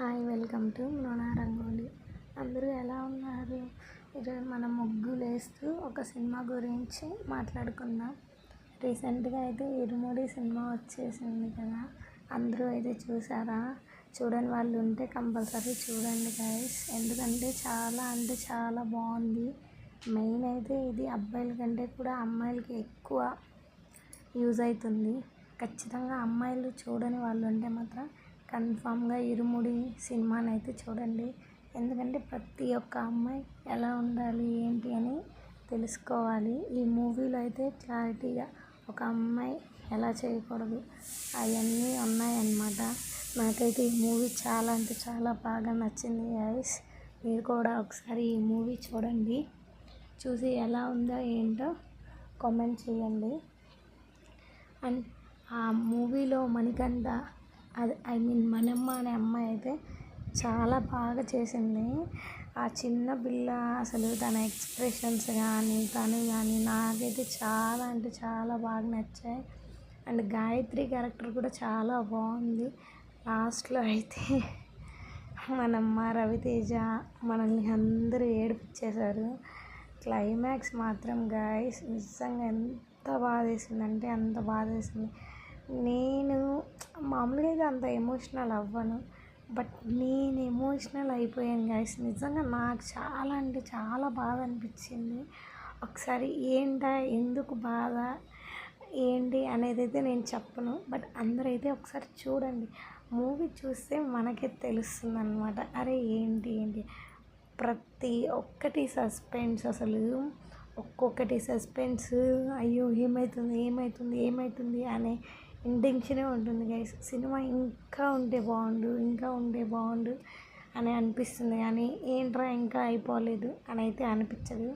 Hi, welcome to Mrina Rangoli. అందరూ ఎలా ఉన్నారు? ఈరోజు మనం ముగ్గులు వేస్తూ ఒక సినిమా గురించి మాట్లాడుకుందాం. రీసెంట్గా అయితే ఇరుముడి సినిమా వచ్చేసింది కదా, అందరూ అయితే చూసారా? చూడని వాళ్ళు ఉంటే కంపల్సరీ చూడండి గైస్, ఎందుకంటే చాలా అంటే చాలా బాగుంది. మెయిన్ అయితే ఇది అబ్బాయిల కంటే కూడా అమ్మాయిలకి ఎక్కువ యూజ్ అవుతుంది. ఖచ్చితంగా అమ్మాయిలు చూడని వాళ్ళు ఉంటే మాత్రం కన్ఫామ్గా ఇరుముడి సినిమాని అయితే చూడండి. ఎందుకంటే ప్రతి ఒక్క అమ్మాయి ఎలా ఉండాలి ఏంటి అని తెలుసుకోవాలి. ఈ మూవీలో అయితే క్లారిటీగా ఒక అమ్మాయి ఎలా చేయకూడదు అవన్నీ ఉన్నాయన్నమాట. నాకైతే ఈ మూవీ చాలా అంటే చాలా బాగా నచ్చింది గైస్. మీరు కూడా ఒకసారి ఈ మూవీ చూడండి, చూసి ఎలా ఉందో ఏంటో కామెంట్ చేయండి. అండ్ ఆ మూవీలో మణికంఠ మనమ్మ అనే అమ్మాయి అయితే చాలా బాగా చేసింది. ఆ చిన్న పిల్ల అసలు తన ఎక్స్ప్రెషన్స్ కానీ నాకైతే చాలా అంటే చాలా బాగా నచ్చాయి. అండ్ గాయత్రి క్యారెక్టర్ కూడా చాలా బాగుంది. లాస్ట్లో అయితే మనమ్మ రవితేజ మనల్ని అందరూ ఏడిపించేశారు. క్లైమాక్స్ మాత్రం గాయస్ నిజంగా ఎంత బాధేసిందంటే అంత బాధేసింది. నేను మామూలుగా అయితే అంత ఎమోషనల్ అవ్వను, బట్ నేను ఎమోషనల్ అయిపోయాను గైస్. నిజంగా నాకు చాలా అంటే చాలా బాధ అనిపించింది. ఒకసారి ఎందుకు బాధ ఏంటి అనేది అయితే నేను చెప్పను, బట్ అందరైతే ఒకసారి చూడండి. మూవీ చూస్తే మనకే తెలుస్తుంది అన్నమాట. అరే ఏంటి ప్రతి ఒక్కటి సస్పెన్స్, అసలు ఒక్కొక్కటి సస్పెన్స్. అయ్యో ఏమవుతుంది అనే ఇంటెన్షనే ఉంటుంది గైస్. సినిమా ఇంకా ఉంటే బాగుండు అని అనిపిస్తుంది, కానీ ఏంట్రా ఇంకా అయిపోలేదు అని అయితే అనిపించదు.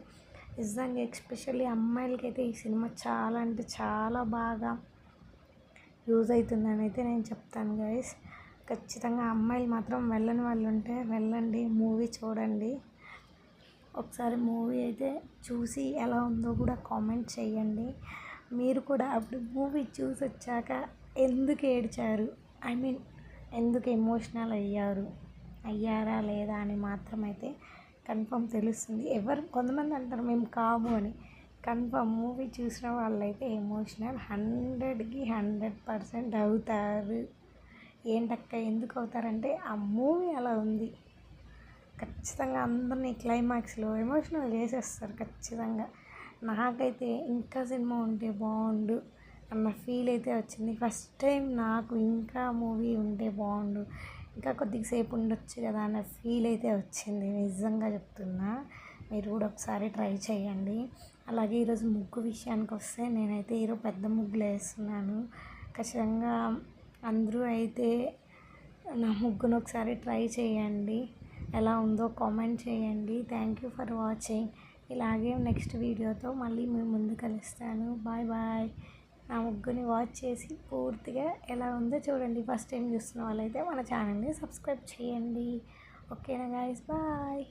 నిజంగా ఎస్పెషల్లీ అమ్మాయిలకైతే ఈ సినిమా చాలా అంటే చాలా బాగా యూజ్ అవుతుందని అయితే నేను చెప్తాను గైస్. ఖచ్చితంగా అమ్మాయిలు మాత్రం వెళ్ళని వాళ్ళు ఉంటే వెళ్ళండి, మూవీ చూడండి. ఒకసారి మూవీ అయితే చూసి ఎలా ఉందో కూడా కామెంట్ చేయండి. మీరు కూడా అప్పుడు మూవీ చూసి వచ్చాక ఎందుకు ఏడ్చారు, ఎందుకు ఎమోషనల్ అయ్యారా లేదా అని మాత్రం అయితే కన్ఫర్మ్ తెలుస్తుంది. కొంతమంది అంటారు మేము కాము అని, కన్ఫర్మ్ మూవీ చూసిన వాళ్ళైతే ఎమోషనల్ 100కి 100% అవుతారు. ఏంటక్క ఎందుకు అవుతారంటే ఆ మూవీ అలా ఉంది. ఖచ్చితంగా అందరినీ క్లైమాక్స్లో ఎమోషనల్ చేసేస్తారు ఖచ్చితంగా. నాకైతే ఇంకా సినిమా ఉంటే బాగుండు అన్న ఫీల్ అయితే వచ్చింది. ఫస్ట్ టైం నాకు ఇంకా మూవీ ఉంటే బాగుండు, ఇంకా కొద్దిసేపు ఉండొచ్చు కదా అన్న ఫీల్ అయితే వచ్చింది. నిజంగా చెప్తున్నా, మీరు కూడా ఒకసారి ట్రై చేయండి. అలాగే ఈరోజు ముగ్గు విషయానికి వస్తే నేనైతే ఈరోజు పెద్ద ముగ్గులు వేస్తున్నాను. ఖచ్చితంగా అందరూ అయితే నా ముగ్గును ఒకసారి ట్రై చేయండి, ఎలా ఉందో కామెంట్ చేయండి. Thank you for watching. ఇలాగే నెక్స్ట్ వీడియోతో మళ్ళీ మీ ముందు కలుస్తాను. బాయ్. నా ముగ్గుని వాచ్ చేసి పూర్తిగా ఎలా ఉందో చూడండి. ఫస్ట్ టైం చూస్తున్న వాళ్ళైతే మన ఛానల్ని సబ్స్క్రైబ్ చేయండి. ఓకేనా గైస్, బాయ్.